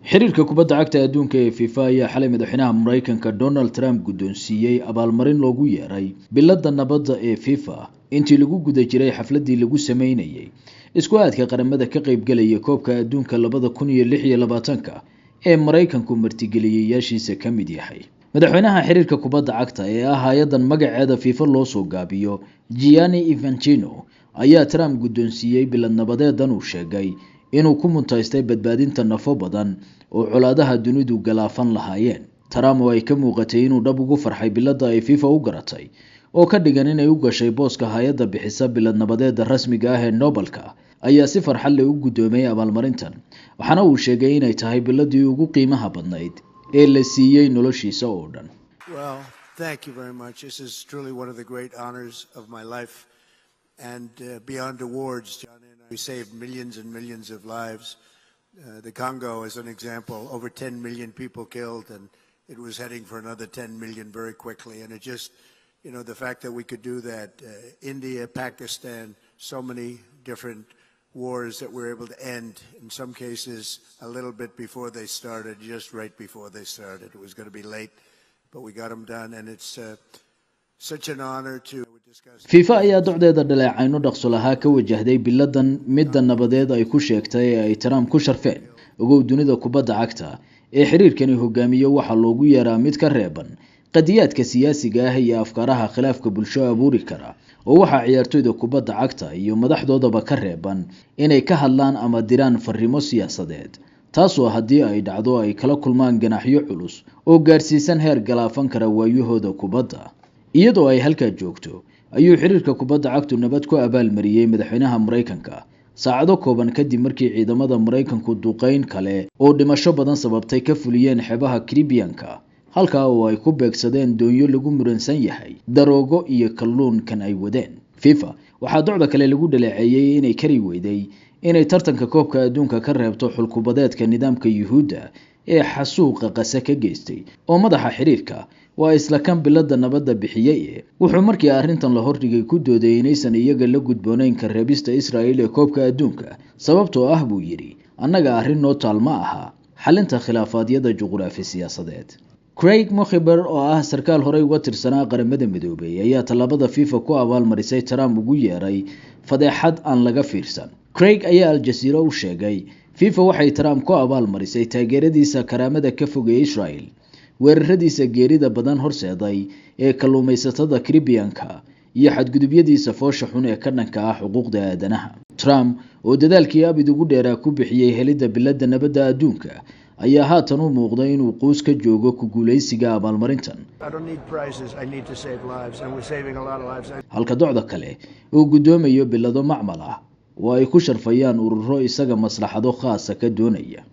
xiriirka kubadda cagta adduunka ee FIFA ayaa xalay madaxweynaha Mareykanka Donald Trump guddoonsiiyay abaalmarin loogu yeeray biladda nabadda ee FIFA intii lagu guda jiray xafladii lagu sameynayay isku aadka qaramada ka qayb galaya koobka adduunka 2026 ee Mareykanku martigeliyayaashiisa ka mid yahay. madaxweynaha xiriirka kubadda cagta ee ah hay'adan magaceeda FIFA loo soo gaabiyo Gianni Infantino ayaa Trump guddoonsiiyay bilad nabadeedan uu sheegay inuu ku muntaystay badbaadinta nafo badan oo colaadaha dunidu galaafan lahaayeen. Trump oo ay ka muuqatay inuu dhab ugu farxay biladda ay FIFA u garatay oo ka dhigan inay u gashay booska hay'adda bixisa bilad nabadeeda rasmiga ah ee Nobelka ayaa si farxad leh u guddoomay abaalmarintan, waxaana uu sheegay inay tahay biladii ugu qiimaha badnayd ee la siiyay noloshiisa oo dhan. Well, thank you very much. This is truly one of the great honors of my life. And beyond awards, Johnny and I saved millions and millions of lives. The Congo, as an example, over 10 million people killed, and it was heading for another 10 million very quickly. And it just, you know, the fact that we could do that, India, Pakistan, so many different wars that we're able to end, in some cases a little bit before they started, just right before they started. It was going to be late, but we got them done, and it's such an honor to FIFA ayaa docdeeda dhaleecayno dhaqso lahaa ka wajahday biladan midda nabadeed ay ku sheegtay ee ay Trump ku sharfeen ugu dunida kubadda cagta ee xiriirkani hogaamiyo waxa loogu yeeraa mid ka reeban qadiyaadka siyaasiga ah iyo afkaaraha khilaafka bulsho abuuri kara oo waxa ciyaartoyda kubadda cagta iyo madaxdoodaba ka reeban inay ka hadlaan ama diraan fariimo siyaasadeed, taasoo haddii ay dhacdo ay kala kulmaan ganaxyo culus oo gaarsiisan heer galaafan kara waayahooda kubadda. iyadoo ay halkaa joogto ayuu xiriirka kubadda cagtu nabad ku abaalmariyay madaxweynaha Mareykanka saacado kooban kadib markii ciidamada Mareykanku duqeyn kale oo dhimasho badan sababtay ka fuliyeen xeebaha Caribbean-ka, halka oo ay ku beegsadeen doonyo lagu muransan yahay daroogo iyo kalluun kan ay wadeen. FIFA waxaa docda kale lagu dhaleeceeyay inay kari weyday inay tartanka koobka adduunka ka reebto xulkubadeedka nidaamka Yuhuudda ee xasuuqa qasa ka geystay oo madaxa xiriirka waa isla kan biladda nabadda bixiyay wuxuu markii arrintan la hordhigay ku dooday inaysan iyaga la gudboonayn ka reebista Israa'iil ee koobka adduunka sababtoo ah buu yiri annaga arrin noo taal ma aha xalinta khilaafaadyada juqraafi siyaasadeed. Craig Mohiber oo ah sarkaal horey uga tirsanaa qaramada midoobay ayaa talaabada FIFA ku abaalmarisay Trump ugu yeeray fadeexad aan laga fiirsan. Craig ayaa Al Jazeera u sheegay FIFA waxay Trump ku abaalmarisay taageeradiisa karaamada ka fogay Israa'iil, weeraradiisa geerida badan horseeday ee kalluumaysatada Caribbean-ka iyo xadgudubyadiisa foosha xun ee ka dhanka ah xuquuqda aadanaha. Trump oo dadaalkii abid ugu dheeraa ku bixiyay helidda biladda nabadda adduunka ayaa haatan u muuqday inuu quus ka joogo ku guuleysiga abaalmarintan. halka docda kale uu guddoomayo bilado macmal ah oo ay ku sharfayaan ururo isaga maslaxado khaasa ka doonaya.